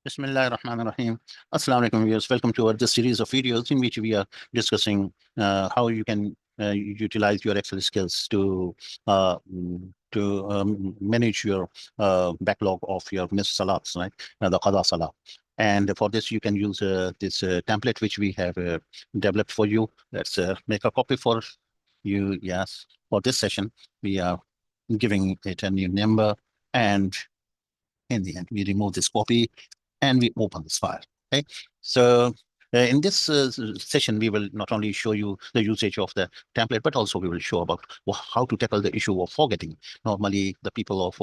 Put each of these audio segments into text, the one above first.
Bismillah ar-Rahman ar-Rahim. Assalamu alaikum viewers. Welcome to this series of videos in which we are discussing how you can utilize your Excel skills to manage your backlog of your missed salats, right? The qada salah. And for this, you can use this template which we have developed for you. Let's make a copy for you. Yes, for this session, we are giving it a new number, and in the end, we remove this copy and we open this file. Okay, so in this session, we will not only show you the usage of the template, but also we will show about how to tackle the issue of forgetting. Normally, the people of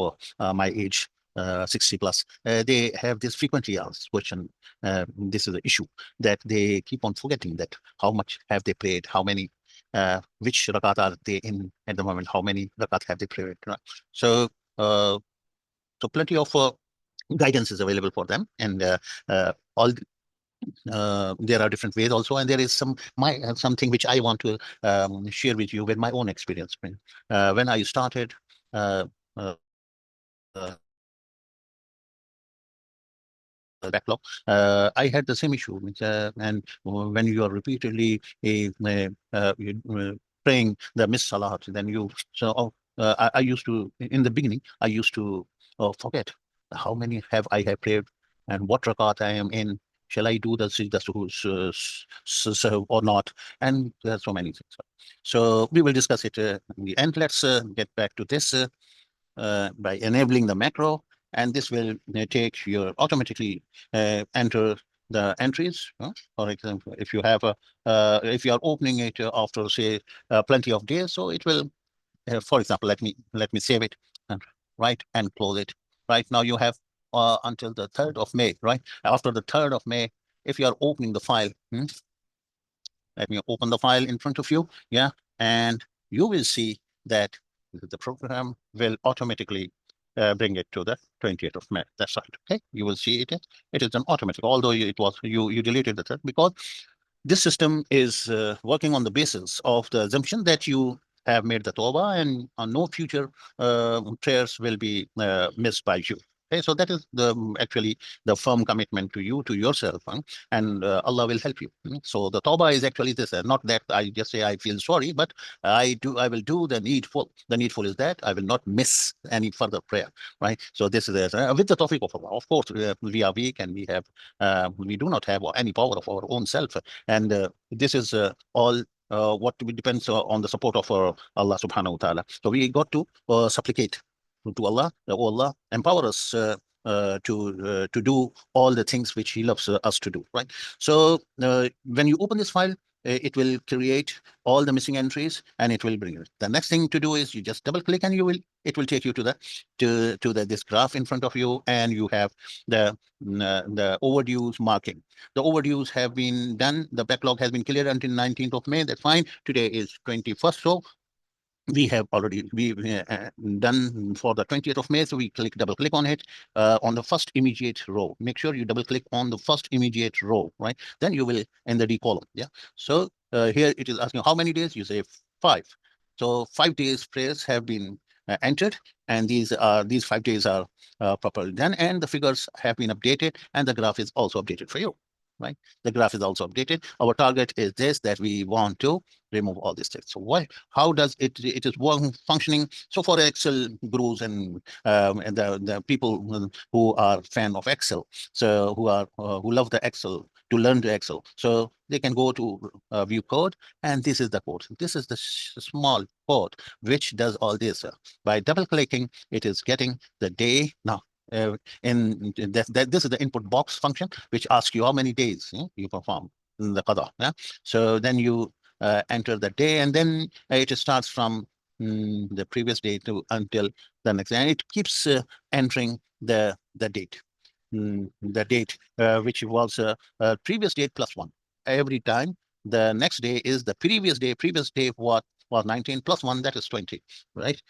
my age, 60 plus, they have this frequently asked question. This is the issue that they keep on forgetting that how much have they prayed, how many, which rakat are they in at the moment, how many rakat have they prayed. Right? So, uh, so plenty of guidance is available for them, and all there are different ways also, and there is something which I want to share with you with my own experience. When I started uh, uh, backlog, I had the same issue, and when you are repeatedly praying the miss salat, then I used to, in the beginning I used to forget how many I have prayed and what rakat I am in. Shall I do the sajda or not? And there are so many things. So we will discuss it in the end. Let's get back to this by enabling the macro, and this will take your automatically enter the entries. For example, if you have a if you are opening it after say plenty of days, so it will for example, let me save it and right and close it. Right now you have until the 3rd of May, right? After the 3rd of May, if you are opening the file, let me open the file in front of you. Yeah. And you will see that the program will automatically bring it to the 20th of May. That's right. Okay. You will see it is an automatic, although you deleted the thread, because this system is working on the basis of the assumption that you have made the tawbah, and no future prayers will be missed by you. Okay, so that is actually the firm commitment to you, to yourself, and Allah will help you. So the tawbah is actually this, not that I just say I feel sorry, but I will do the needful. The needful is that I will not miss any further prayer, right? So this is with the tawfiq of Allah. Of course, we are weak and we do not have any power of our own self, and this is all what depends on the support of Allah subhanahu wa ta'ala. So we got to supplicate to Allah. Oh Allah, empower us to do all the things which He loves us to do, right? So when you open this file, it will create all the missing entries and it will bring it. The next thing to do is you just double click and it will take you to this graph in front of you, and you have the overdues marking. The overdues have been done. The backlog has been cleared until 19th of May. That's fine. Today is 21st. So we have already done for the 20th of May. So we double click on it on the first immediate row. Make sure you double click on the first immediate row, right? Then you will in the D column. Yeah. So here it is asking how many days. You say 5. So 5 days prayers have been entered, and these 5 days are properly done, and the figures have been updated, and the graph is also updated for you, right? The graph is also updated. Our target is this, that we want to remove all these things. So how does it is functioning? So for Excel gurus and the people who are fan of Excel, so who love the Excel, to learn the Excel, so they can go to view code, and this is the code. This is the small code which does all this. By double clicking, it is getting the day now. This is the input box function, which asks you how many days you perform in the qada. Yeah. So then you enter the day, and then it starts from the previous day to until the next, and it keeps entering the date, which was previous date plus 1 every time. The next day is the previous day. Previous day what was 19 plus 1, that is 20, right?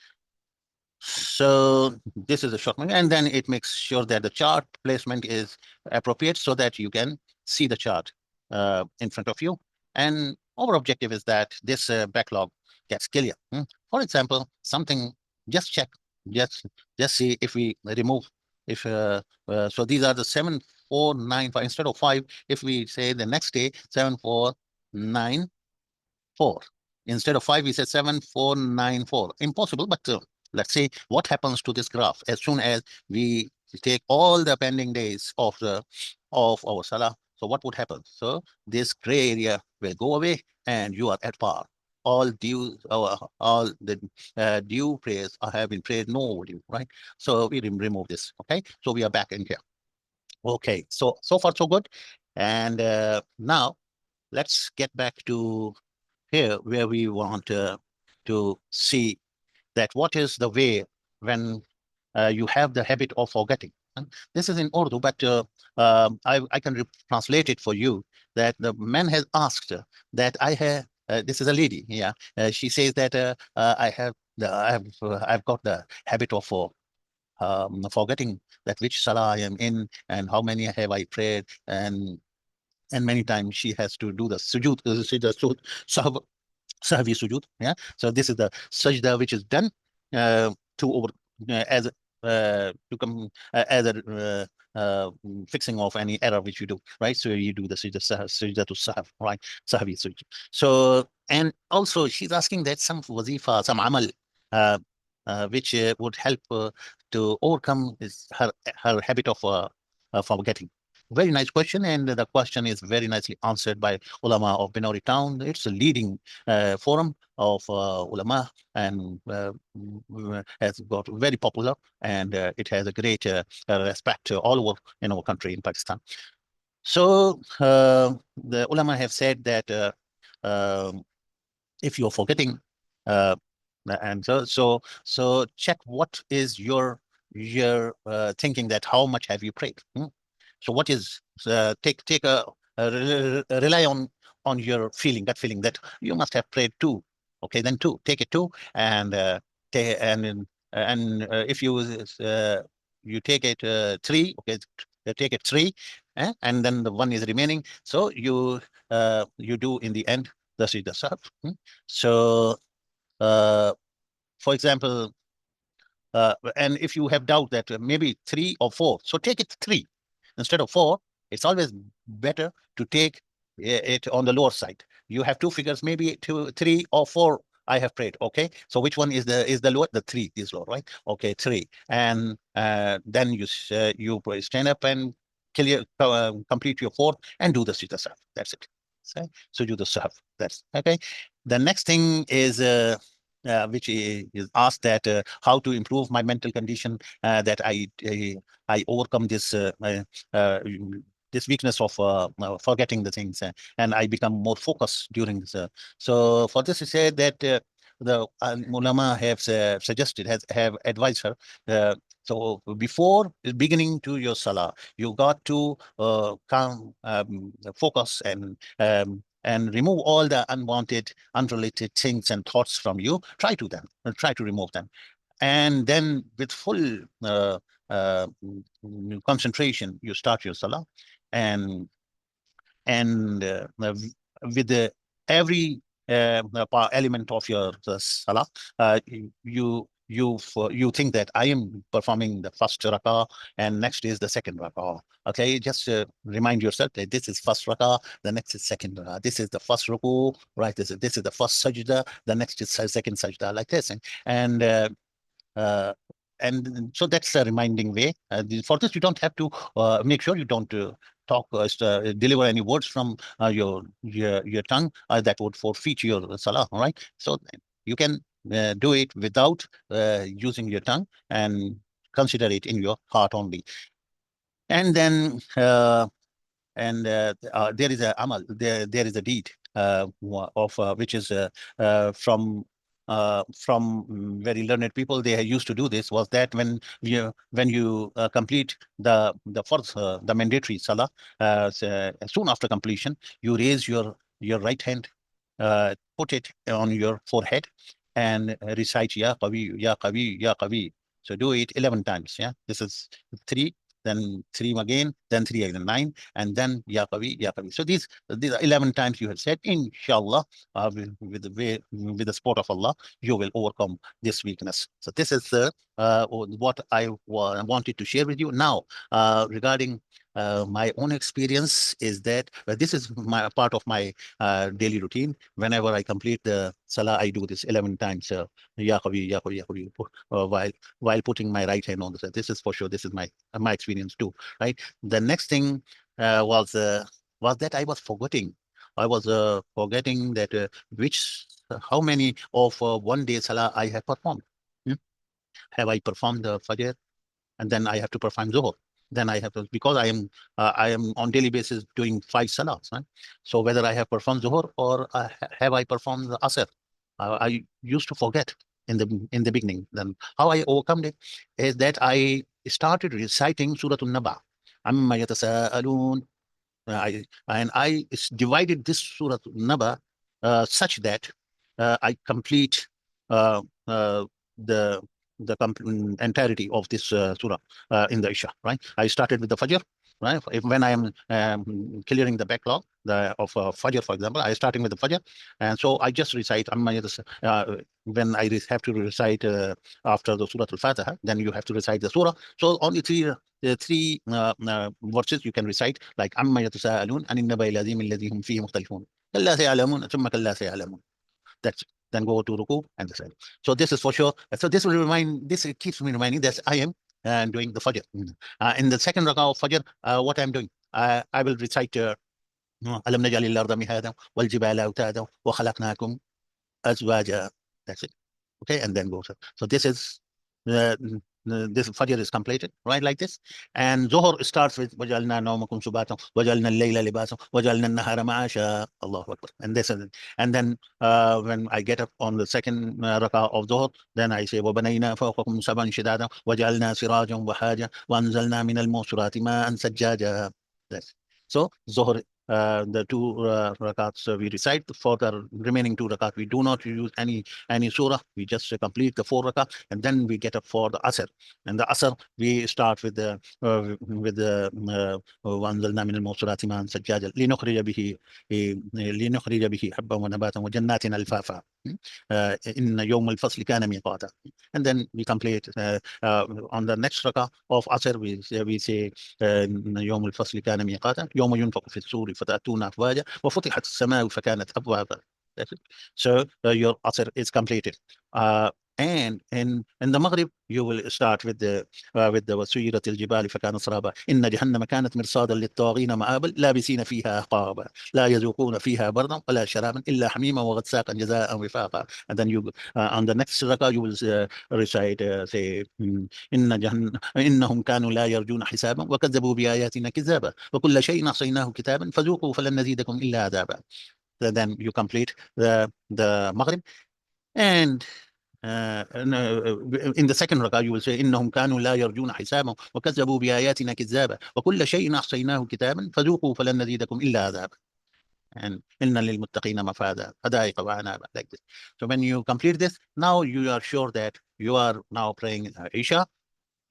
So this is a shortcut, and then it makes sure that the chart placement is appropriate so that you can see the chart in front of you. And our objective is that this backlog gets clear. For example, something, just check, just see if we remove, if so these are the 7 7495. Instead of 5, if we say the next day 7494. Instead of 5, we said 7494. Impossible, but let's see what happens to this graph as soon as we take all the pending days of our Salah. So what would happen? So this gray area will go away and you are at par. All the due prayers have been prayed, no due, right? So we remove this. Okay, so we are back in here. Okay, so far so good. And now let's get back to here where we want to see that what is the way when you have the habit of forgetting. This is in Urdu, but I can translate it for you. That the man has asked that I have. This is a lady. Yeah, she says that I've got the habit of forgetting that which salah I am in and how many have I prayed, and many times she has to do the sujud, sahwi sujud. Yeah. So this is the sajda which is done to over as to come as a fixing of any error which you do, right? So you do the sajda to sahv, right? Sahwi sujud. So, and also she's asking that some wazifa, some amal, uh, which would help to overcome her habit of forgetting. Very nice question, and the question is very nicely answered by ulama of Benori town. It's a leading forum of ulama, and has got very popular, and it has a great respect all over in our country in Pakistan. So the ulama have said that um, if you're forgetting, uh, and so check what is your thinking, that how much have you prayed. So what is take rely on your feeling, gut feeling, that you must have prayed 2. Okay, then 2, take it 2, and if you take it 3, okay, take it 3, and then the 1 is remaining, so you do in the end the Sijda Sahv. So uh, for example, and if you have doubt that maybe 3 or 4, so take it 3 instead of 4. It's always better to take it on the lower side. You have 2 figures, maybe 2, 3 or 4. I have prayed. Okay, so which one is the lower? The 3 is lower, right? Okay, 3, and then you stand up and complete your 4th and do the sijda sahv. That's it. So do the sahv. That's okay. The next thing is which is asked that how to improve my mental condition, that I overcome this weakness of forgetting the things, and I become more focused during this. So for this, he said that the ulama have suggested, have advised her. So before beginning to your salah, you got to focus and remove all the unwanted, unrelated things and thoughts from you. Try to remove them, and then with full uh, concentration, you start your salah, and with every element of your salah, you think that I am performing the first rakah and next is the second rakah. Okay, just remind yourself that this is first rakah, the next is second rakah. This is the first ruku, right? This is the first sajda, the next is second sajda, like this, and uh, so that's a reminding way. For this, you don't have to make sure you don't talk, deliver any words from your tongue that would forfeit your salah. All right, so you can do it without using your tongue and consider it in your heart only. And then there is a amal, there is a deed of which is from very learned people. They used to do this, was that when you complete the first the mandatory salah, soon after completion, you raise your right hand, put it on your forehead, and recite Ya Qawi, Ya Qawi, Ya Qawi. So do it 11 times. Yeah, this is 3, then 3 again, then 3 again, 9, and then Ya Qawi, Ya Qawi. So these 11 times you have said, inshallah, with the support of Allah, you will overcome this weakness. So this is what I wanted to share with you. Now, regarding My own experience is that this is my part of my daily routine. Whenever I complete the salah, I do this 11 times. Ya Qawi, Ya Qawi, Ya Qawi, while putting my right hand on the side. This is for sure. This is my experience too, right? The next thing was that I was forgetting. I was forgetting that which how many of one day salah I have performed. Hmm? Have I performed the Fajr? And then I have to perform Zuhur. Then I have to, because I am on daily basis doing 5 salats, right? So whether I have performed Zuhur or have I performed the Asr, I used to forget in the beginning. Then how I overcome it is that I started reciting Surah An-Naba. Amma yatasaalun. I divided this Surah Naba such that I complete uh, uh, the entirety of this surah in the Isha. Right, I started with the Fajr. Right, when I am clearing the backlog of Fajr, for example, I starting with the Fajr, and so I just recite. When I have to recite after the Surah Al-Fatiha, then you have to recite the surah. So only three verses you can recite, like عما يتساءلون عن النبأ العظيم الذي هم فيه مختلفون كلا سيعلمون ثم كلا سيعلمون. That's then go to ruku and the same. So this is for sure. So this keeps me reminding that I am doing the Fajr. In the second rakah of Fajr, what I'm doing, I will recite ألم نجعل الأرض مهادا والجبال أوتادا وخلقناكم أزواجا. That's it. Okay, and then go. So this is this Fajr is completed, right? Like this. And Zohar starts with وَجَعَلْنَا نَوْمَكُمْ سُبَاتًا وَجَعَلْنَا اللَّيْلَ لِبَاسًا وَجَعَلْنَا النَّهَارَ مَعَاشًا. Allahu Akbar. And this is it. And then when I get up on the second rakah of Zohar, then I say وَبَنَيْنَا فَوْقَكُمْ سَبْعًا شِدَادًا وَجَعَلْنَا سِرَاجًا وَهَاجًا وَأَنزَلْنَا مِنَ الْمُعْصِرَاتِ مَاءً ثَجَّاجًا. That's so Zohar. The two rakats we recite. For the remaining 2 rakat, we do not use any surah. We just complete the 4 rakat, and then we get up for the Asr. And the Asr, we start with the وأنزلنا من المعصرات ماء ثجاجا لنخرج به حبا ونباتا وجنات ألفافا. إن يوم الفصل كان ميقاتا. And then we complete on the next rakah of Asr, we say إن يوم الفصل كان ميقاتا يوم ينفخ في الصور فتأتون أفواجا وفتحت السماء فكانت أبوابا. That's it. So your Asr is completed. And in the Maghrib, you will start with the وسيرت الجبال فكانت سرابا إن جهنم كانت مرصادا للطاغين مآبا لابسين فيها أحقابا لا يذوقون فيها بردا ولا شرابا إلا حميما وغساقا جزاء وفاقا. And then you on the next rakah you will recite say إن جهنم إنهم كانوا لا يرجون حسابا وكذبوا بآياتنا كذابا وكل شيء أحصيناه كتابا فذوقوا فلن نزيدكم إلا عذابا. Then you complete the Maghrib. And in the second rakah, you will say, إنهم كانوا لا يرجون حسابا وكذبوا بآياتنا كذابا وكل شيء أحصيناه كتابا فذوقوا فلن نزيدكم إلا عذابا. And إن للمتقين مفازا حدائق وأعنابا. Like this. So when you complete this, now you are sure that you are now praying Isha.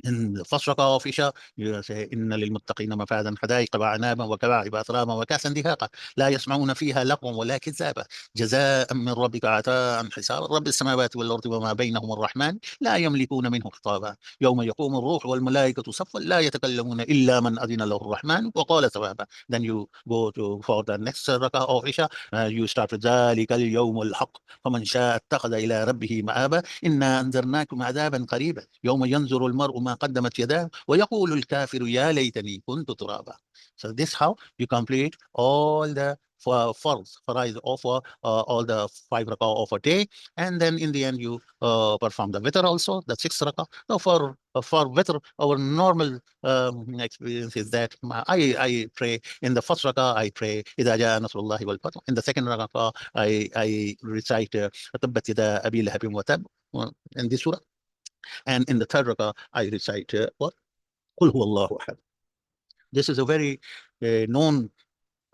In the first rakah of Isha, you say, إن للمتقين مفازا حدائق وأعنابا وكواعب أترابا وكأسا دهاقا لا يسمعون فيها لغوا ولا كذابا جزاء من ربك عطاء حسابا رب السماوات والأرض وما بينهما الرحمن لا يملكون منه خطابا يوم يقوم الروح والملائكة صفا لا يتكلمون إلا من أذن له الرحمن وقال ثوابا. Then you go to for the next rakah of Isha. You start with ذلك اليوم الحق فمن شاء اتخذ إلى ربه مآبا إنا أنذرناكم عذابا قريبا يوم ينظر المرء ما قدمت يداه ويقول الكافر يا ليتني كنت ترابا. So this how you complete all the farz of all the 5 rakah of a day, and then in the end you perform the witr also, the 6 rakah. Now for witr, our normal experience is that I pray in the first rakah. I pray إذا جاء نصر الله والفتح. In the second rakah, I recite تبت يدا أبي لهب وتب in this surah. And in the third rakah, I recite what? قل هو الله أحد. This is a very known,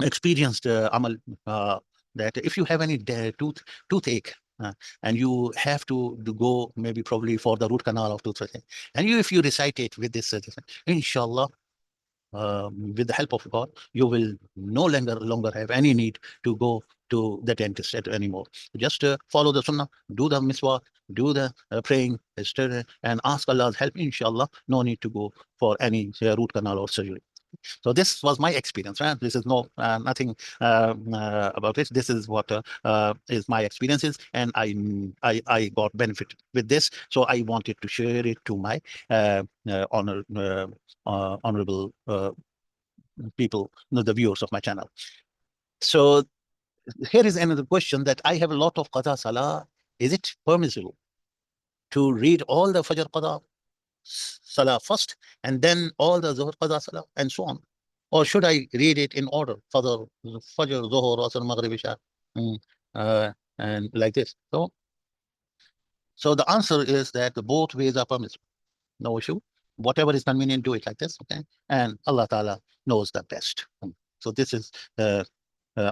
experienced amal that if you have any toothache and you have to go maybe probably for the root canal of toothache, and if you recite it with this inshallah, with the help of God, you will no longer have any need to go to the dentist anymore. Just follow the sunnah, do the miswak, do the praying, and ask Allah's help. Inshallah, no need to go for any root canal or surgery. So this was my experience, right? This is no nothing about it. This is what is my experiences, and I got benefit with this. So I wanted to share it to my honorable people, the viewers of my channel. So here is another question that I have a lot of qada salah. Is it permissible to read all the Fajr qada salah first and then all the Zuhr qada salah and so on? Or should I read it in order? Fajr, Zuhr, Asr, Maghrib, Isha, mm, uh, and like this. So the answer is that the both ways are permissible. No issue. Whatever is convenient, do it like this, okay? And Allah Ta'ala knows the best. So this is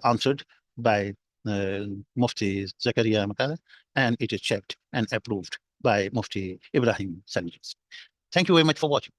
answered by Mufti Zakaria Makala, and it is checked and approved by Mufti Ibrahim Sanjis. Thank you very much for watching.